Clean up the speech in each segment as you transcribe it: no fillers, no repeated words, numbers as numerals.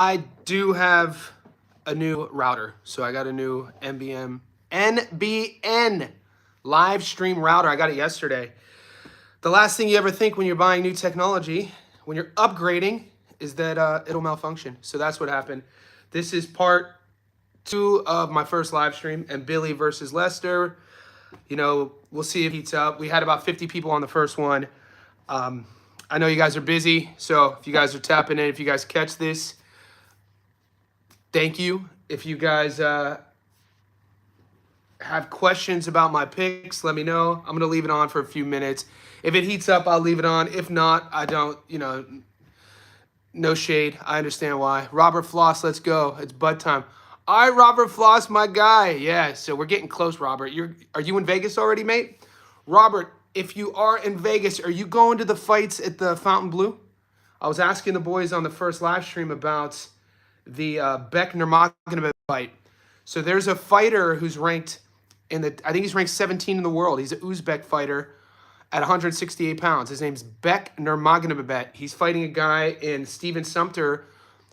I do have a new router. So I got a new NBN live stream router. I got it yesterday. The last thing you ever think when you're buying new technology, when you're upgrading, is that it'll malfunction. So that's what happened. This is part 2 of my first live stream, Mbilli versus Lester. You know, we'll see if it heats up. We had about 50 people on the first one. I know you guys are busy, so if you guys are tapping in, if you guys catch this, thank you. If you guys have questions about my picks, let me know. I'm going to leave it on for a few minutes. If it heats up, I'll leave it on. If not, I don't, no shade. I understand why. Robert Floss, let's go. It's bud time. All right, Robert Floss, my guy. Yeah, so we're getting close, Robert. Are you in Vegas already, mate? Robert, if you are in Vegas, are you going to the fights at the Fontainebleau? I was asking the boys on the first live stream about the Beck Nurmagomedov fight. So there's a fighter who's ranked I think he's ranked 17 in the world. He's an Uzbek fighter at 168 pounds. His name's Beck Nurmagomedov. He's fighting a guy in Steven Sumter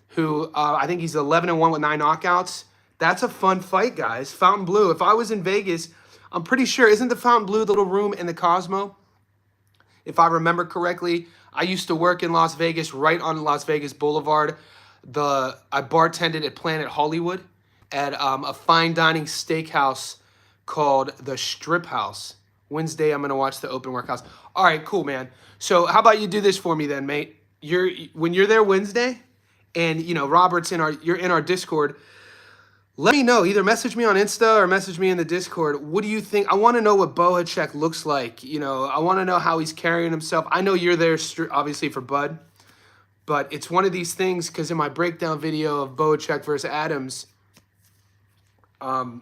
who I think he's 11-1 with 9 knockouts. That's a fun fight, guys. Fontainebleau. If I was in Vegas, I'm pretty sure, isn't the Fontainebleau the little room in the Cosmo? If I remember correctly, I used to work in Las Vegas, right on Las Vegas Boulevard. I bartended at Planet Hollywood at a fine dining steakhouse called the Strip House. Wednesday, I'm going to watch the open workhouse. All right, cool, man. So how about you do this for me then, mate? When you're there Wednesday, and Robert's you're in our Discord, let me know. Either message me on Insta or message me in the Discord. What do you think? I want to know what Bohacek looks like. I want to know how he's carrying himself. I know you're there obviously for Bud, but it's one of these things because in my breakdown video of Bohacek versus Adams, I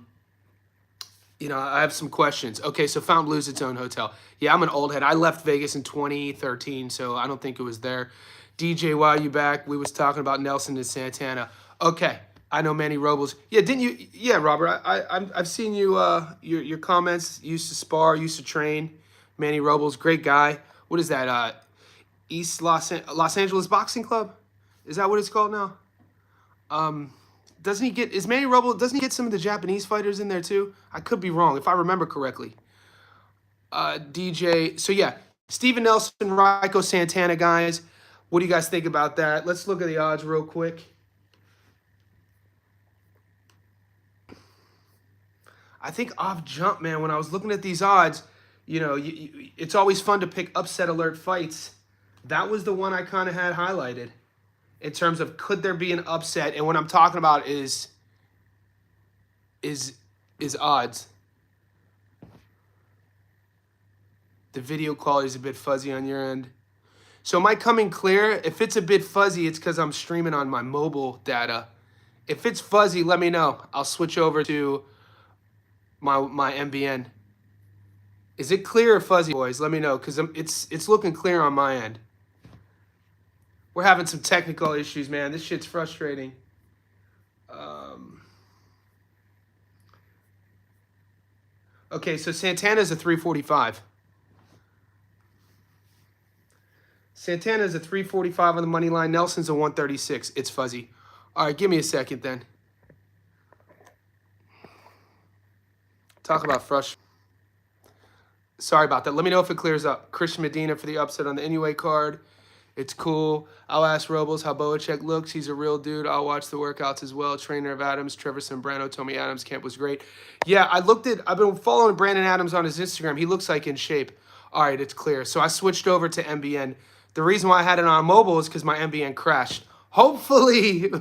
have some questions. Okay, so Fontainebleau's its own hotel. Yeah, I'm an old head. I left Vegas in 2013, so I don't think it was there. DJ, why are you back? We was talking about Nelson and Santana. Okay, I know Manny Robles. Yeah, didn't you? Yeah, Robert, I've seen you, your comments. Used to spar, used to train. Manny Robles, great guy. What is that, East Los Angeles Boxing Club? Is that what it's called now? Doesn't he get some of the Japanese fighters in there too? I could be wrong if I remember correctly. DJ, so yeah, Steven Nelson, Raiko Santana, guys. What do you guys think about that? Let's look at the odds real quick. I think off jump, man, when I was looking at these odds, it's always fun to pick upset alert fights. That was the one I kind of had highlighted in terms of could there be an upset, and what I'm talking about is odds. The video quality is a bit fuzzy on your end. So am I coming clear? If it's a bit fuzzy, it's because I'm streaming on my mobile data. If it's fuzzy, let me know. I'll switch over to my MBN. Is it clear or fuzzy, boys? Let me know, because it's looking clear on my end. We're having some technical issues, man. This shit's frustrating. Okay, so Santana's a 345. Santana's a 345 on the money line. Nelson's a 136. It's fuzzy. All right, give me a second then. Talk about frustration. Sorry about that. Let me know if it clears up. Christian Medina for the upset on the Anyway card. It's cool. I'll ask Robles how Bohacek looks. He's a real dude. I'll watch the workouts as well. Trainer of Adams, Trevor Sembrano, Tommy Adams. Camp was great. Yeah, I've been following Brandon Adams on his Instagram. He looks like in shape. All right, it's clear. So I switched over to MBN. The reason why I had it on mobile is because my MBN crashed. Hopefully,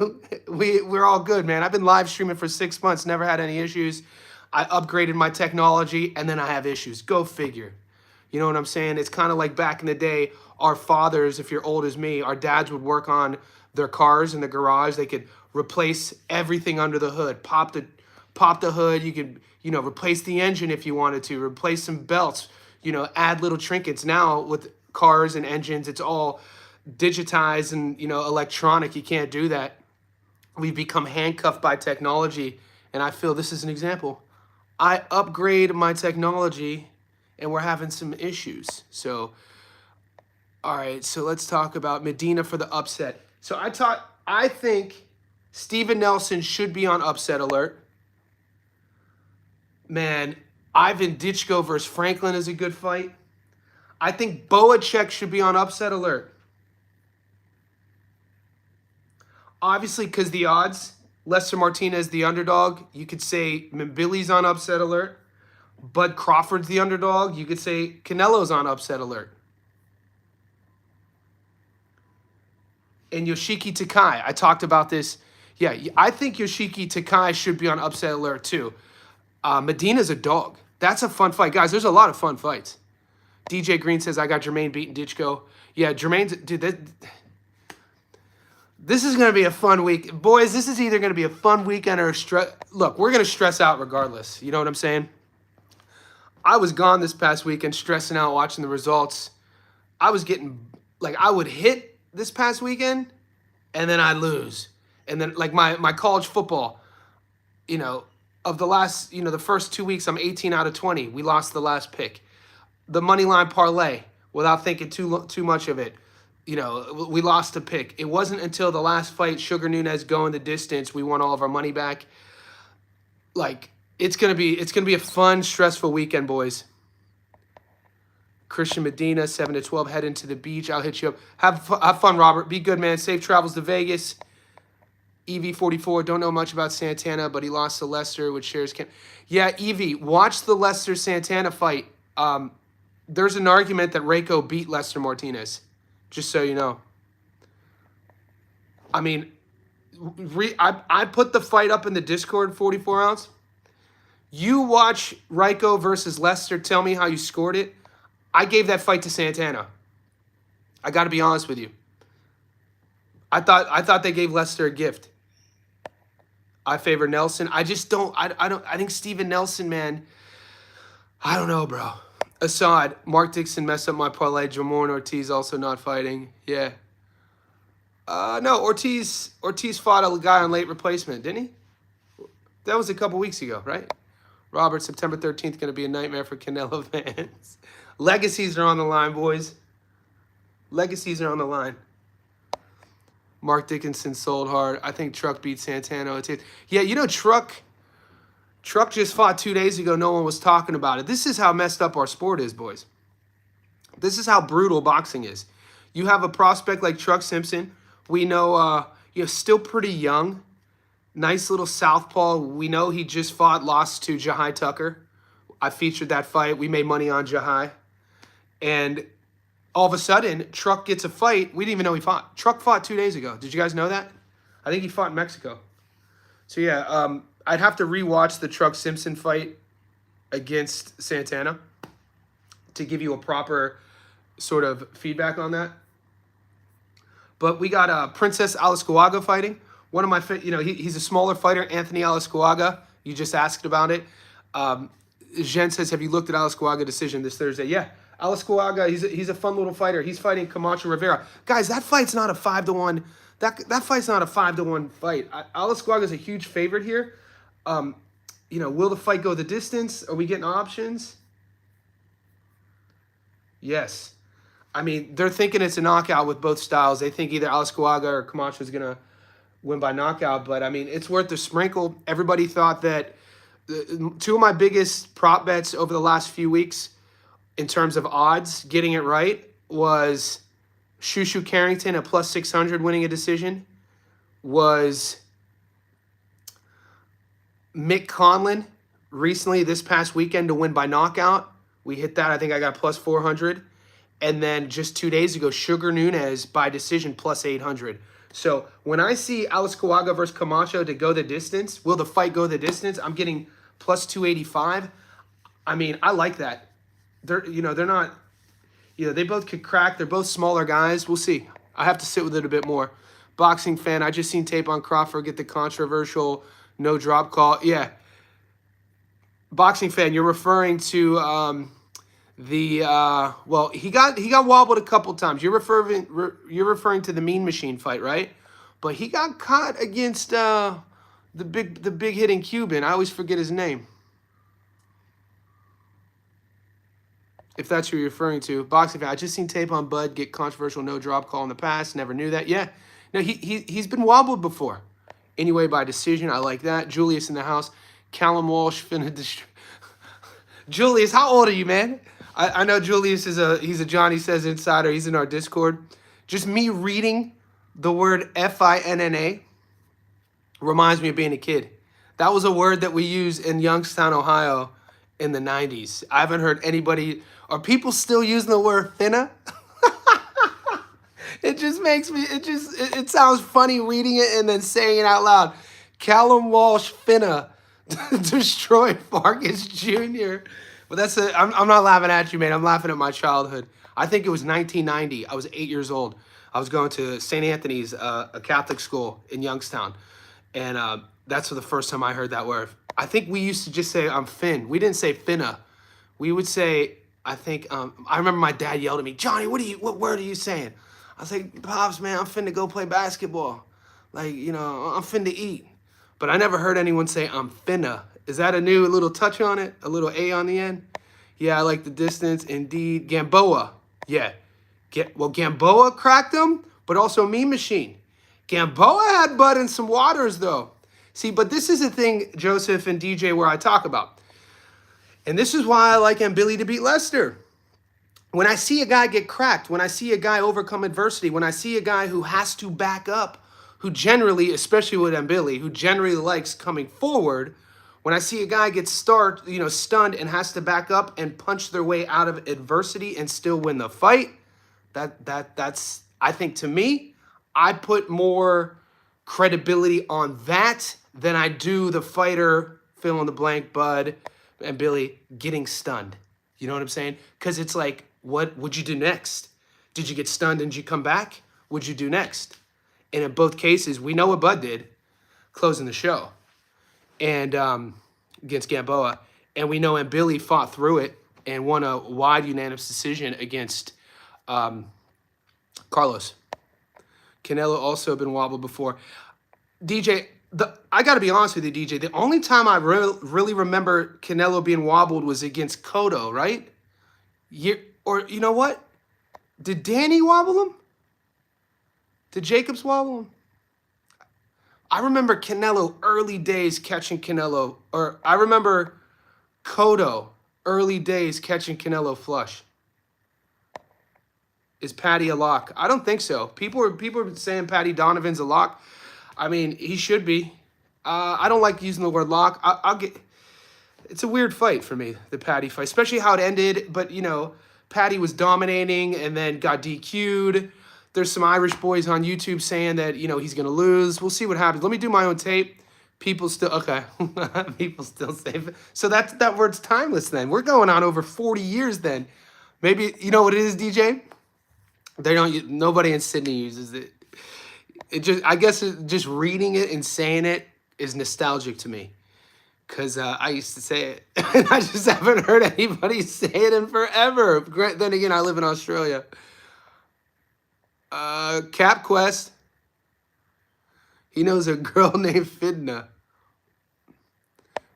we're all good, man. I've been live streaming for 6 months, never had any issues. I upgraded my technology, and then I have issues. Go figure. You know what I'm saying? It's kind of like back in the day, our fathers, if you're old as me, our dads would work on their cars in the garage. They could replace everything under the hood, pop the hood. You could, replace the engine if you wanted to, replace some belts, add little trinkets. Now with cars and engines, it's all digitized and, electronic. You can't do that. We've become handcuffed by technology, and I feel this is an example. I upgrade my technology, and we're having some issues. So, all right, so let's talk about Medina for the upset. So I think Steven Nelson should be on upset alert. Man, Ivan Ditchko versus Franklin is a good fight. I think Boacek should be on upset alert. Obviously, because the odds, Lester Martinez the underdog, you could say Mbilli's on upset alert. Bud Crawford's the underdog, you could say Canelo's on upset alert. And Yoshiki Takai, I talked about this. Yeah, I think Yoshiki Takai should be on upset alert too. Medina's a dog. That's a fun fight. Guys, there's a lot of fun fights. DJ Green says, I got Jermaine beating Ditchko. Yeah, Jermaine's... Dude, this is going to be a fun week. Boys, this is either going to be a fun weekend or a stress... Look, we're going to stress out regardless. You know what I'm saying? I was gone this past weekend stressing out watching the results. I was getting... Like, I would hit this past weekend, and then I'd lose. And then, like, my college football, you know, of the last... You know, the first 2 weeks, I'm 18 out of 20. We lost the last pick. The money line parlay, without thinking too much of it, you know, we lost a pick. It wasn't until the last fight, Sugar Nunez going the distance, we won all of our money back. Like, it's gonna be a fun, stressful weekend, boys. Christian Medina, 7-12, head into the beach. I'll hit you up. Have fun, Robert. Be good, man. Safe travels to Vegas. EV44, don't know much about Santana, but he lost to Lester, which shares camp. Yeah, Evie, watch the Lester Santana fight. There's an argument that Rayco beat Lester Martinez, just so you know. I mean, I put the fight up in the Discord, 44 ounce. You watch Rayco versus Lester, tell me how you scored it. I gave that fight to Santana. I got to be honest with you. I thought they gave Lester a gift. I favor Nelson. I just don't. I think Steven Nelson, man. I don't know, bro. Assad, Mark Dixon messed up my parlay. Jamorne Ortiz also not fighting. Yeah. No, Ortiz fought a guy on late replacement, didn't he? That was a couple weeks ago, right? Robert, September 13th, going to be a nightmare for Canelo fans. Legacies are on the line, boys. Legacies are on the line. Mark Dickinson sold hard. I think Truck beat Santana. Yeah, you know, Truck just fought 2 days ago. No one was talking about it. This is how messed up our sport is, boys. This is how brutal boxing is. You have a prospect like Truck Simpson. We know, still pretty young. Nice little southpaw. We know he just lost to Jahai Tucker. I featured that fight. We made money on Jahai. And all of a sudden, Truck gets a fight. We didn't even know he fought. Truck fought 2 days ago. Did you guys know that? I think he fought in Mexico. So, yeah, I'd have to rewatch the Truck Simpson fight against Santana to give you a proper sort of feedback on that. But we got Princess Alisaga fighting. One of my, he's a smaller fighter, Anthony Alisaga. You just asked about it. Jen says, have you looked at Alisaga decision this Thursday? Yeah, Alisaga, he's a fun little fighter. He's fighting Camacho Rivera. Guys, that fight's not a 5-1. That fight's not a 5-1 fight. Alisaga is a huge favorite here. Will the fight go the distance? Are we getting options? Yes. I mean, they're thinking it's a knockout with both styles. They think either Alisaga or Camacho is going to win by knockout. But, I mean, it's worth the sprinkle. Everybody thought that two of my biggest prop bets over the last few weeks in terms of odds, getting it right, was Shushu Carrington at plus 600 winning a decision, was Mick Conlon recently this past weekend to win by knockout. We hit that. I think I got plus 400. And then just 2 days ago, Sugar Nunez by decision plus 800. So when I see Alisaga versus Camacho to go the distance, will the fight go the distance? I'm getting plus 285. I mean, I like that. They're not, they both could crack. They're both smaller guys. We'll see. I have to sit with it a bit more. Boxing fan, I just seen tape on Crawford get the controversial no drop call. Yeah. Boxing fan, you're referring to he got wobbled a couple times. You're referring to the Mean Machine fight, right? But he got caught against the big hitting Cuban. I always forget his name. If that's who you're referring to. Boxing fan, I just seen tape on Bud get controversial no drop call in the past. Never knew that. Yeah. No, he's been wobbled before. Anyway, by decision. I like that. Julius in the house. Callum Walsh finna destroy. Julius, how old are you, man? I know Julius he's a Johnny Says insider. He's in our Discord. Just me reading the word FINNA reminds me of being a kid. That was a word that we used in Youngstown, Ohio in the 90s. I haven't heard anybody, are people still using the word finna? It just makes me, it sounds funny reading it and then saying it out loud. Callum Walsh finna destroy Vargas Jr. But I'm not laughing at you, man. I'm laughing at my childhood. I think it was 1990. I was 8 years old. I was going to St. Anthony's, a Catholic school in Youngstown. And that's the first time I heard that word. I think we used to just say, I'm Finn. We didn't say finna. We would say, I think, I remember my dad yelled at me, Johnny, what word are you saying? I was like, Pops, man, I'm finna go play basketball. Like, you know, I'm finna eat. But I never heard anyone say, I'm finna. Is that a new little touch on it? A little A on the end? Yeah, I like the distance. Indeed. Gamboa. Yeah. Well, Gamboa cracked him, but also Mean Machine. Gamboa had Bud in some waters, though. See, but this is the thing, Joseph and DJ, where I talk about. And this is why I like Mbilli to beat Lester. When I see a guy get cracked, when I see a guy overcome adversity, when I see a guy who has to back up, who generally, especially with Mbilli, who generally likes coming forward, when I see a guy get stunned and has to back up and punch their way out of adversity and still win the fight, that's I think to me, I put more credibility on that than I do the fighter, fill in the blank, Bud and Billy getting stunned. You know what I'm saying? Because it's like, what would you do next? Did you get stunned and did you come back? What'd you do next? And in both cases, we know what Bud did, closing the show, and against Gamboa. And we know Mbilli fought through it and won a wide unanimous decision against Carlos. Canelo also been wobbled before. DJ, I got to be honest with you, DJ. The only time I really remember Canelo being wobbled was against Cotto, right? Or you know what? Did Danny wobble him? Did Jacobs wobble him? I remember Canelo early days catching Canelo, or I remember Cotto early days catching Canelo flush. Is Patty a lock? I don't think so. People are saying Patty Donovan's a lock. I mean, he should be. I don't like using the word lock. I'll get. It's a weird fight for me, the Patty fight, especially how it ended. But you know, Patty was dominating and then got DQ'd. There's some Irish boys on YouTube saying that he's gonna lose. We'll see what happens. Let me do my own tape. People still okay. People still say so. That word's timeless. Then we're going on over 40 years. Then maybe you know what it is, DJ. They don't. Nobody in Sydney uses it. I guess just reading it and saying it is nostalgic to me, because I used to say it, and I just haven't heard anybody say it in forever. Then again, I live in Australia. Cap Quest. He knows a girl named Fidna.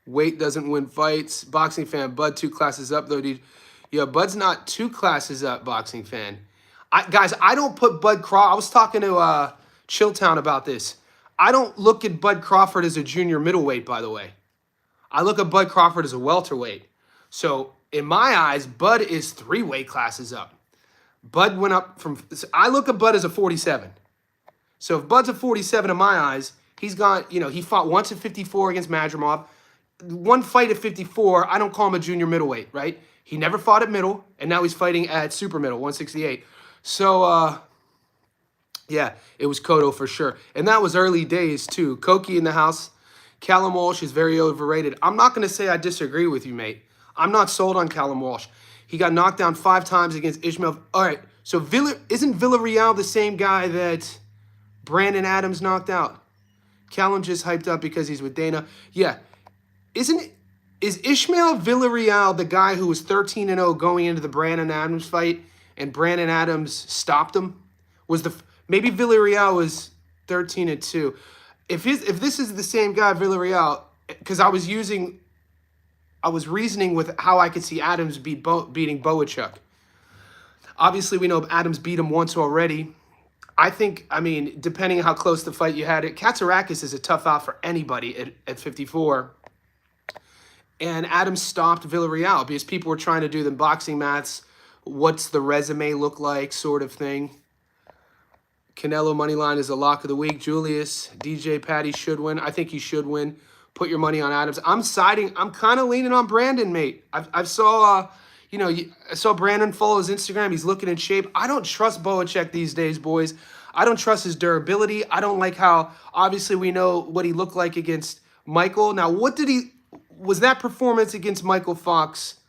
Weight doesn't win fights. Boxing fan. Bud 2 classes up though, dude. Yeah, Bud's not 2 classes up. Boxing fan. Guys, I don't put Bud Crawford. I was talking to Chilltown about this. I don't look at Bud Crawford as a junior middleweight, by the way. I look at Bud Crawford as a welterweight. So in my eyes, Bud is 3 weight classes up. Bud went up from. I look at Bud as a 47. So if Bud's a 47 in my eyes, he's got. He fought once at 54 against Madrimov. One fight at 54. I don't call him a junior middleweight, right? He never fought at middle, and now he's fighting at super middle, 168. So, yeah, it was Cotto for sure. And that was early days, too. Koki in the house. Callum Walsh is very overrated. I'm not going to say I disagree with you, mate. I'm not sold on Callum Walsh. He got knocked down 5 times against Ishmael. All right, so isn't Villarreal the same guy that Brandon Adams knocked out? Callum just hyped up because he's with Dana. Yeah. Is Ishmael Villarreal the guy who was 13-0 going into the Brandon Adams fight, and Brandon Adams stopped him? Maybe Villarreal was 13-2. If this is the same guy, Villarreal, because I was reasoning with how I could see Adams beating Boachuk. Obviously, we know Adams beat him once already. I think, I mean, depending on how close the fight you had it, Katsarakis is a tough out for anybody at 54. And Adams stopped Villarreal because people were trying to do the boxing maths. What's the resume look like, sort of thing. Canelo money line is a lock of the week. Julius, DJ Patty should win. I think he should win. Put your money on Adams. I'm kind of leaning on Brandon, mate. I saw, I saw Brandon follow his Instagram. He's looking in shape. I don't trust Boacek these days, boys. I don't trust his durability. I don't like how, obviously, we know what he looked like against Michael. Now, was that performance against Michael Fox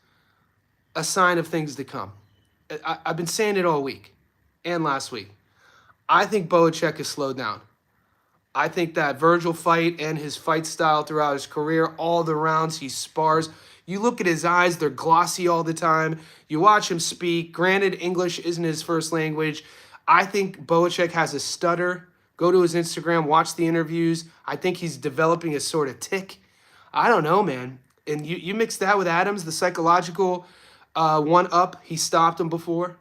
a sign of things to come? I've been saying it all week and last week. I think Boacek has slowed down. I think that Virgil fight and his fight style throughout his career, all the rounds he spars, you look at his eyes, they're glossy all the time. You watch him speak. Granted, English isn't his first language. I think Boacek has a stutter. Go to his Instagram, watch the interviews. I think he's developing a sort of tick. I don't know, man. And you mix that with Adams, the psychological one-up. He stopped him before.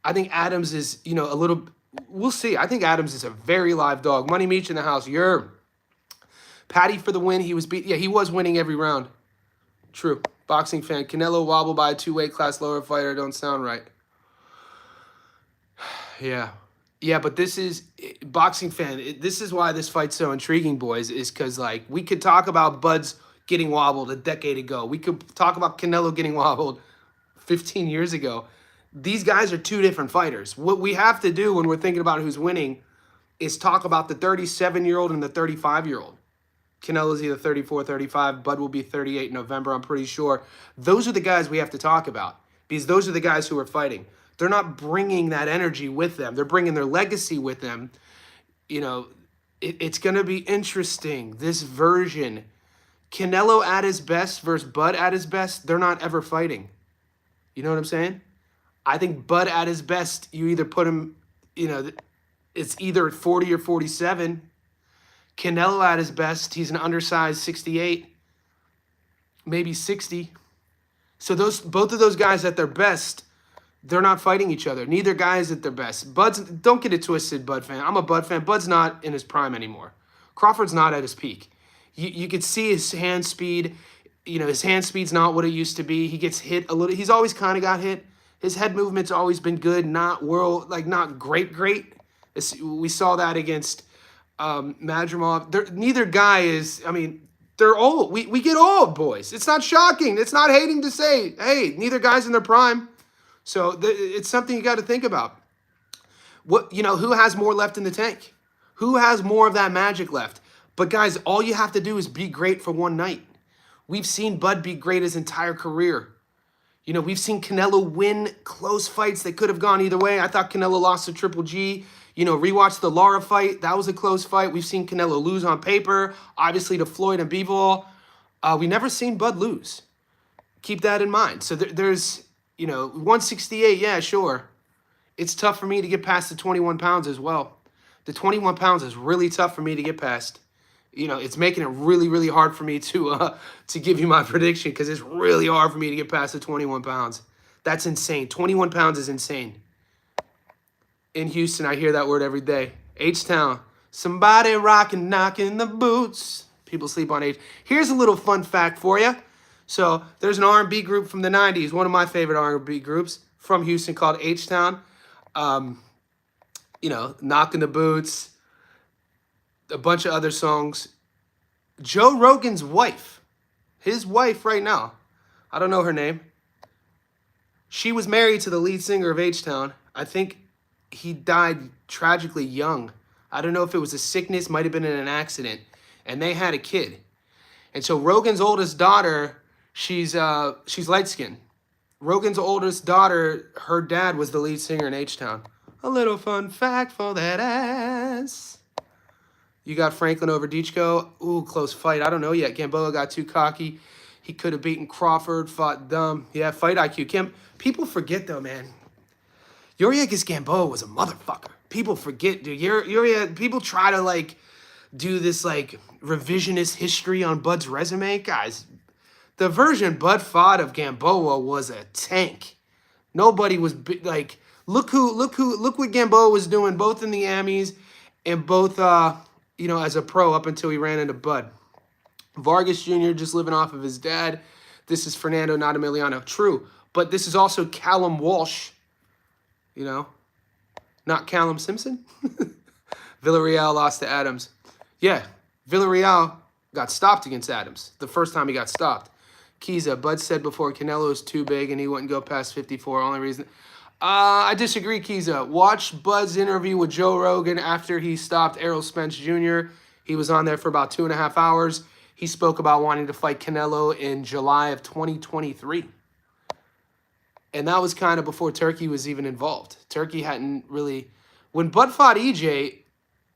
I think Adams is, a little... We'll see. I think Adams is a very live dog. Money Meach in the house. Patty for the win. He was he was winning every round. True. Boxing fan. Canelo wobbled by a 2-weight class lower fighter. Don't sound right. Yeah. Yeah, but this is boxing fan. This is why this fight's so intriguing, boys, is because, like, we could talk about Bud's getting wobbled a decade ago. We could talk about Canelo getting wobbled 15 years ago. These guys are two different fighters. What we have to do when we're thinking about who's winning is talk about the 37-year-old and the 35-year-old. Canelo's either 34, 35. Bud will be 38 in November, I'm pretty sure. Those are the guys we have to talk about because those are the guys who are fighting. They're not bringing that energy with them. They're bringing their legacy with them. It's going to be interesting, this version. Canelo at his best versus Bud at his best, they're not ever fighting. You know what I'm saying? I think Bud at his best, you either put him, it's either at 40 or 47. Canelo at his best, he's an undersized 68, maybe 60. So both of those guys at their best, they're not fighting each other. Neither guy is at their best. Don't get it twisted, Bud fan. I'm a Bud fan. Bud's not in his prime anymore. Crawford's not at his peak. You could see his hand speed. His hand speed's not what it used to be. He gets hit a little. He's always kind of got hit. His head movement's always been good, not great. We saw that against Madrimov. Neither guy is, they're old. We get old, boys. It's not shocking. It's not hating to say, hey, neither guy's in their prime. So it's something you got to think about. Who has more left in the tank? Who has more of that magic left? But guys, all you have to do is be great for one night. We've seen Bud be great his entire career. We've seen Canelo win close fights that could have gone either way. I thought Canelo lost to Triple G. Rewatch the Lara fight. That was a close fight. We've seen Canelo lose on paper, obviously to Floyd and Bivol. We never seen Bud lose. Keep that in mind. So there's, 168, yeah, sure. It's tough for me to get past the 21 pounds as well. The 21 pounds is really tough for me to get past. It's making it really, really hard for me to give you my prediction because it's really hard for me to get past the 21 pounds. That's insane. 21 pounds is insane. In Houston, I hear that word every day. H-Town. Somebody rockin', knocking the boots. People sleep on H. Here's a little fun fact for you. So there's an R&B group from the 90s, one of my favorite R&B groups from Houston called H-Town. Knocking the boots. A bunch of other songs. Joe Rogan's wife, his wife right now, I don't know her name. She was married to the lead singer of H-Town. I think he died tragically young. I don't know if it was a sickness, might have been in an accident. And they had a kid. And so Rogan's oldest daughter, she's light-skinned. Rogan's oldest daughter, her dad was the lead singer in H-Town. A little fun fact for that ass. You got Franklin over Dichko. Ooh, close fight. I don't know yet. Gamboa got too cocky. He could have beaten Crawford, fought dumb. Yeah, fight IQ. People forget, though, man. Yuriakis Gamboa was a motherfucker. People forget, dude. People try to, do this, revisionist history on Bud's resume. Guys, the version Bud fought of Gamboa was a tank. Nobody was, Look what Gamboa was doing, both in the Amis and both, as a pro up until he ran into Bud. Vargas Jr. just living off of his dad. This is Fernando, not Emiliano. True, but this is also Callum Walsh, not Callum Simpson. Villarreal lost to Adams. Yeah, Villarreal got stopped against Adams the first time he got stopped. Kiza, Bud said before Canelo is too big and he wouldn't go past 54. Only reason... I disagree, Kiza. Watch Bud's interview with Joe Rogan after he stopped Errol Spence Jr. He was on there for about 2.5 hours. He spoke about wanting to fight Canelo in July of 2023. And that was kind of before Turkey was even involved. Turkey hadn't really... When Bud fought EJ,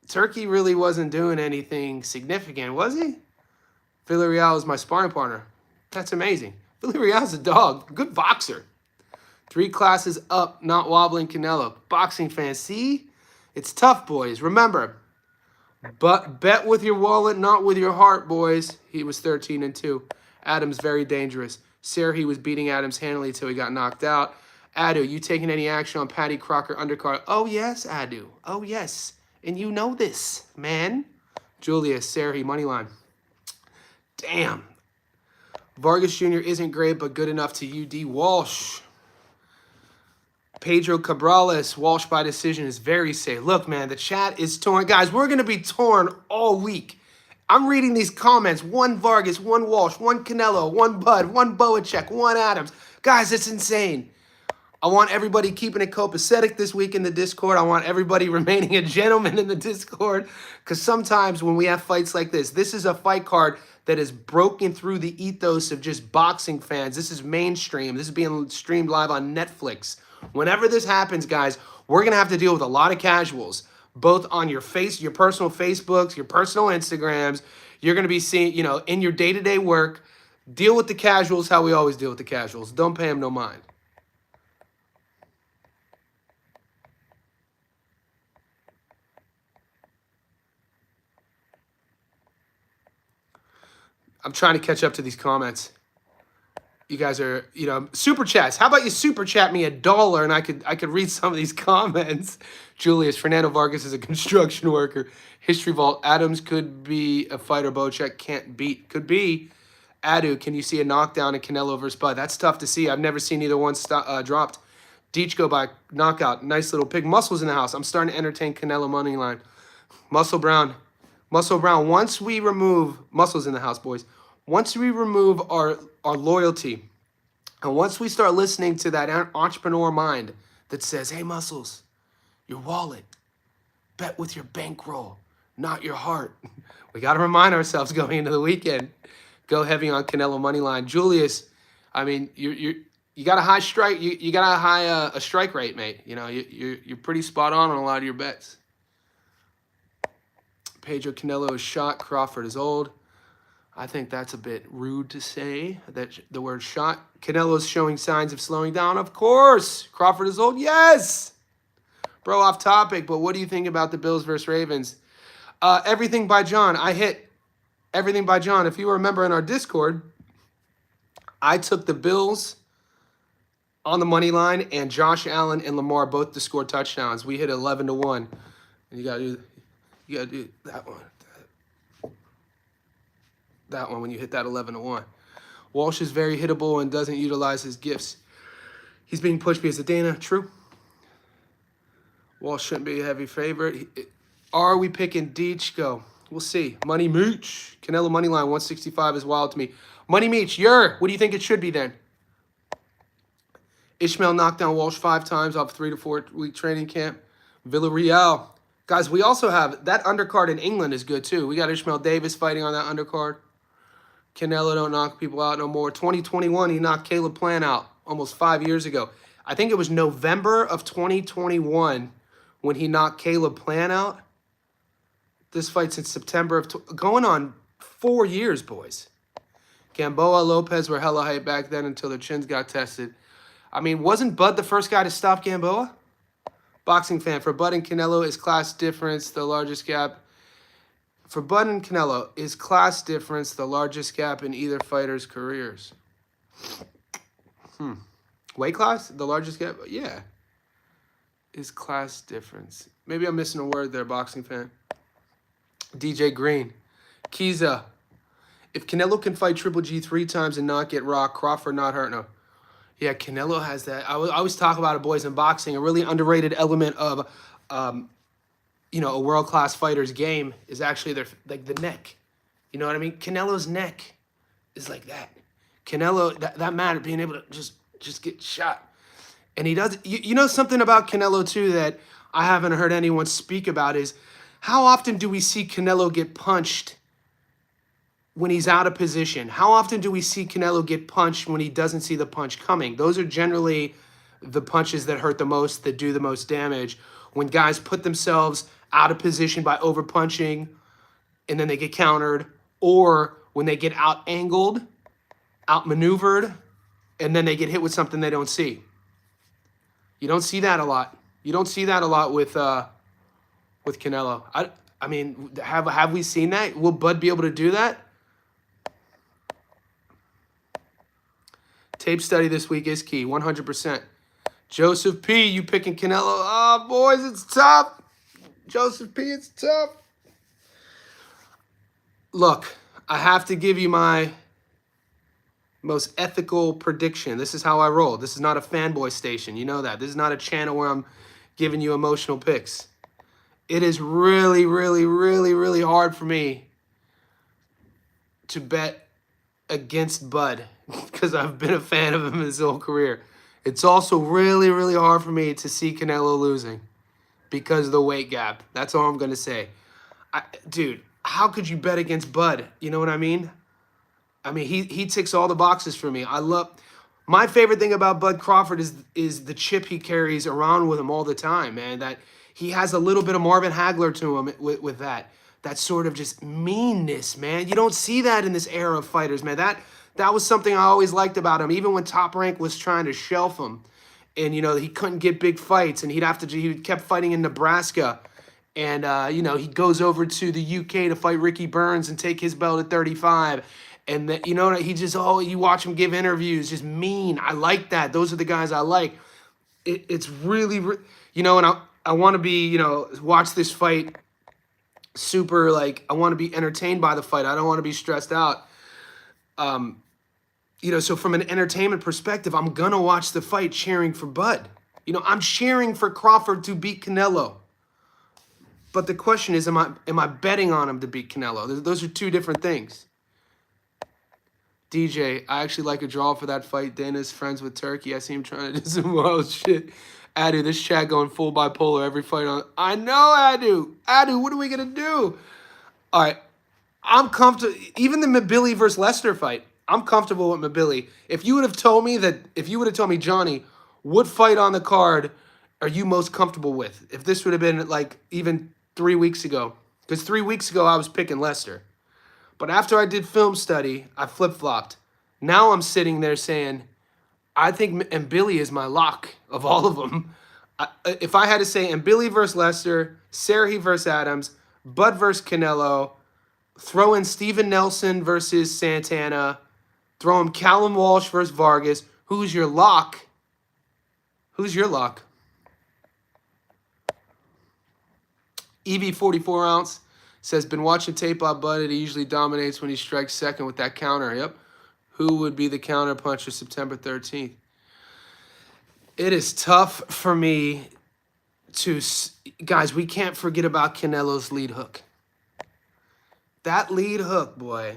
Turkey really wasn't doing anything significant, was he? Villarreal was my sparring partner. That's amazing. Villarreal's a dog. Good boxer. 3 classes up, not wobbling Canelo. Boxing fans, see? It's tough, boys. Remember, but bet with your wallet, not with your heart, boys. He was 13-2. Adams, very dangerous. Serhi was beating Adams handily until he got knocked out. Adu, you taking any action on Patty Crocker undercard? Oh, yes, Adu. Oh, yes. And you know this, man. Julius, Serhi, moneyline. Damn. Vargas Jr. isn't great, but good enough to UD Walsh. Pedro Cabrales, Walsh by decision is very safe. Look, man, the chat is torn. Guys, we're going to be torn all week. I'm reading these comments. 1 Vargas, 1 Walsh, 1 Canelo, 1 Bud, 1 Boacek, 1 Adams. Guys, it's insane. I want everybody keeping it copacetic this week in the Discord. I want everybody remaining a gentleman in the Discord. Because sometimes when we have fights like this is a fight card that is broken through the ethos of just boxing fans. This is mainstream. This is being streamed live on Netflix. Whenever this happens, guys, we're going to have to deal with a lot of casuals, both on your personal Facebooks, your personal Instagrams. You're going to be seeing, in your day-to-day work, deal with the casuals how we always deal with the casuals. Don't pay them no mind. I'm trying to catch up to these comments. You guys are, super chats. How about you super chat me $1 and I could read some of these comments. Julius, Fernando Vargas is a construction worker. History Vault, Adams could be a fighter Boacek can't beat. Could be. Adu, can you see a knockdown in Canelo versus Bud? That's tough to see. I've never seen either one dropped. Deech go by knockout. Nice little pig. Muscles in the house. I'm starting to entertain Canelo money line. Muscle Brown, once we remove... Muscles in the house, boys. Once we remove our loyalty, and once we start listening to that entrepreneur mind that says, hey, Muscles, your wallet, bet with your bankroll, not your heart. We got to remind ourselves going into the weekend. Go heavy on Canelo money line. Julius, I mean, you got a high strike. You got a high a strike rate, mate. You're pretty spot on a lot of your bets. Pedro Canelo is shot. Crawford is old. I think that's a bit rude to say, that the word shot. Canelo's showing signs of slowing down. Of course. Crawford is old. Yes. Bro, off topic, but what do you think about the Bills versus Ravens? Everything by John. I hit everything by John. If you remember in our Discord, I took the Bills on the money line, and Josh Allen and Lamar both to score touchdowns. We hit 11-1. And you gotta do that one. That one when you hit that 11-1. Walsh is very hittable and doesn't utilize his gifts. He's being pushed because of Dana. True. Walsh shouldn't be a heavy favorite. Are we picking Deech? Go. We'll see. Money Mooch. Canelo money line 165 is wild to me. Money Meech. What do you think it should be then? Ishmael knocked down Walsh 5 times off 3 to 4 week training camp. Villarreal. Guys, we also have that undercard in England is good too. We got Ishmael Davis fighting on that undercard. Canelo don't knock people out no more. 2021, he knocked Caleb Plant out almost 5 years ago. I think it was November of 2021 when he knocked Caleb Plant out. This fight's in September of... going on 4 years, boys. Gamboa, Lopez were hella hype back then until their chins got tested. I mean, wasn't Bud the first guy to stop Gamboa? Boxing fan, for Bud and Canelo, is class difference the largest gap? For Bud and Canelo, is class difference the largest gap in either fighter's careers? Weight class? The largest gap? Yeah. is class difference? Maybe I'm missing a word there, boxing fan. DJ Green. Kiza. If Canelo can fight Triple G 3 times and not get rocked, Crawford not hurt. No. Yeah, Canelo has that. I always talk about it, boys, in boxing. A really underrated element of, a world-class fighter's game is actually the neck. You know what I mean? Canelo's neck is like that. Canelo, that matter, being able to just get shot. And he does. You know something about Canelo, too, that I haven't heard anyone speak about is how often do we see Canelo get punched when he's out of position? How often do we see Canelo get punched when he doesn't see the punch coming? Those are generally the punches that hurt the most, that do the most damage. When guys put themselves out of position by over-punching and then they get countered, or when they get out-angled, out-maneuvered, and then they get hit with something they don't see. You don't see that a lot. You don't see that a lot with Canelo. I mean, have we seen that? Will Bud be able to do that? Tape study this week is key, 100%. Joseph P., you picking Canelo? Oh, boys, it's tough. Joseph P., it's tough. Look, I have to give you my most ethical prediction. This is how I roll. This is not a fanboy station. You know that. This is not a channel where I'm giving you emotional picks. It is really, really, really, really hard for me to bet against Bud because I've been a fan of him his whole career. It's also really, really hard for me to see Canelo losing because of the weight gap. That's all I'm going to say. Dude, how could you bet against Bud? You know what I mean? I mean, he ticks all the boxes for me. My favorite thing about Bud Crawford is the chip he carries around with him all the time, man. That he has a little bit of Marvin Hagler to him with that sort of just meanness, man. You don't see that in this era of fighters, man. That was something I always liked about him, even when Top Rank was trying to shelf him. And, he couldn't get big fights, and he kept fighting in Nebraska. And, he goes over to the UK to fight Ricky Burns and take his belt at 35. And, he just, you watch him give interviews, just mean. I like that. Those are the guys I like. It's really, and I want to be, watch this fight super, I want to be entertained by the fight. I don't want to be stressed out. So from an entertainment perspective, I'm going to watch the fight cheering for Bud. I'm cheering for Crawford to beat Canelo. But the question is, am I betting on him to beat Canelo? Those are two different things. DJ, I actually like a draw for that fight. Dana's friends with Turkey. I see him trying to do some wild shit. Adu, this chat going full bipolar every fight on. I know, Adu. Adu, what are we going to do? All right. I'm comfortable. Even the Mbilli versus Lester fight, I'm comfortable with Mbilli. If you would have told me, Johnny, what fight on the card are you most comfortable with? If this would have been even 3 weeks ago. Because 3 weeks ago, I was picking Lester. But after I did film study, I flip-flopped. Now I'm sitting there saying, I think Mbilli is my lock of all of them. If I had to say Mbilli versus Lester, Serhi versus Adams, Bud versus Canelo, throw in Steven Nelson versus Santana, throw in Callum Walsh versus Vargas, who's your lock? Who's your lock? EV 44 ounce says, been watching tape on Bud, and he usually dominates when he strikes second with that counter. Yep. Who would be the counter puncher September 13th? It is tough for me to... Guys, we can't forget about Canelo's lead hook. That lead hook, boy.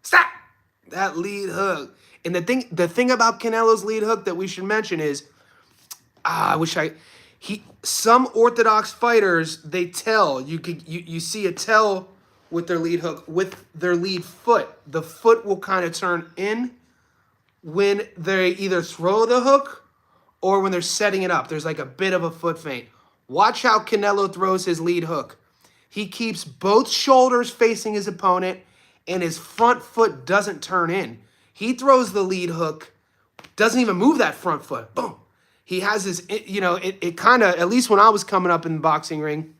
Stop! That lead hook. And the thing about Canelo's lead hook that we should mention is... Some orthodox fighters, they tell. You see a tell with their lead hook, with their lead foot. The foot will kind of turn in when they either throw the hook or when they're setting it up. There's a bit of a foot feint. Watch how Canelo throws his lead hook. He keeps both shoulders facing his opponent, and his front foot doesn't turn in. He throws the lead hook, doesn't even move that front foot. Boom. He has this, it kind of, at least when I was coming up in the boxing ring,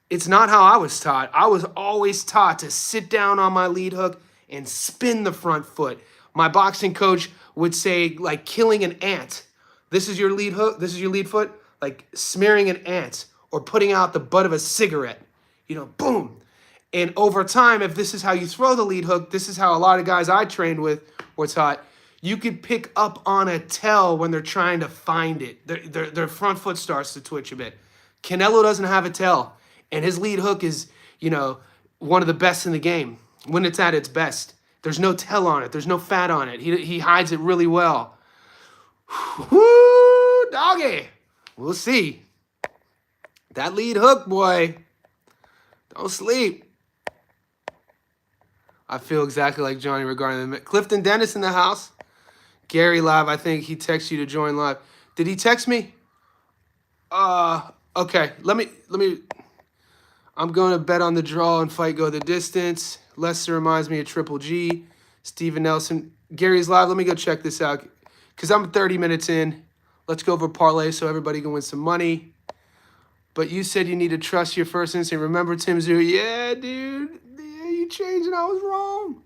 it's not how I was taught. I was always taught to sit down on my lead hook and spin the front foot. My boxing coach would say, killing an ant. This is your lead hook. This is your lead foot. Like smearing an ant or putting out the butt of a cigarette. You know, boom. And over time, if this is how you throw the lead hook, this is how a lot of guys I trained with were taught. You could pick up on a tell when they're trying to find it. Their front foot starts to twitch a bit. Canelo doesn't have a tell, and his lead hook is, you know, one of the best in the game when it's at its best. There's no tell on it. There's no fat on it. He hides it really well. Woo, doggy. We'll see. That lead hook, boy. Don't sleep. I feel exactly like Johnny regarding the Clifton Dennis in the house. Gary live. I think he texted you to join live. Did he text me? Okay. Let me. I'm going to bet on the draw and fight go the distance. Lester reminds me of Triple G. Steven Nelson. Gary's live. Let me go check this out because I'm 30 minutes in. Let's go over parlay so everybody can win some money. But you said you need to trust your first instinct. Remember Tim Zoo? Yeah, dude. Yeah, you changed and I was wrong.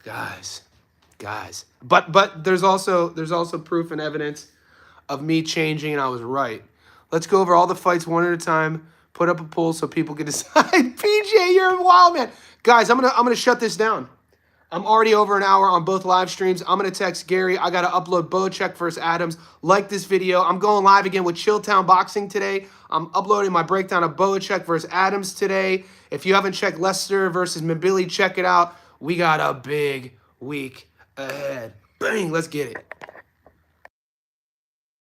Guys. But there's also proof and evidence of me changing and I was right. Let's go over all the fights one at a time. Put up a poll so people can decide. PJ, you're a wild man. Guys, I'm gonna shut this down. I'm already over an hour on both live streams. I'm going to text Gary. I got to upload Bocheck versus Adams. Like this video. I'm going live again with Chilltown Boxing today. I'm uploading my breakdown of Bocheck versus Adams today. If you haven't checked Lester versus Mbilli, check it out. We got a big week ahead. Bang, let's get it.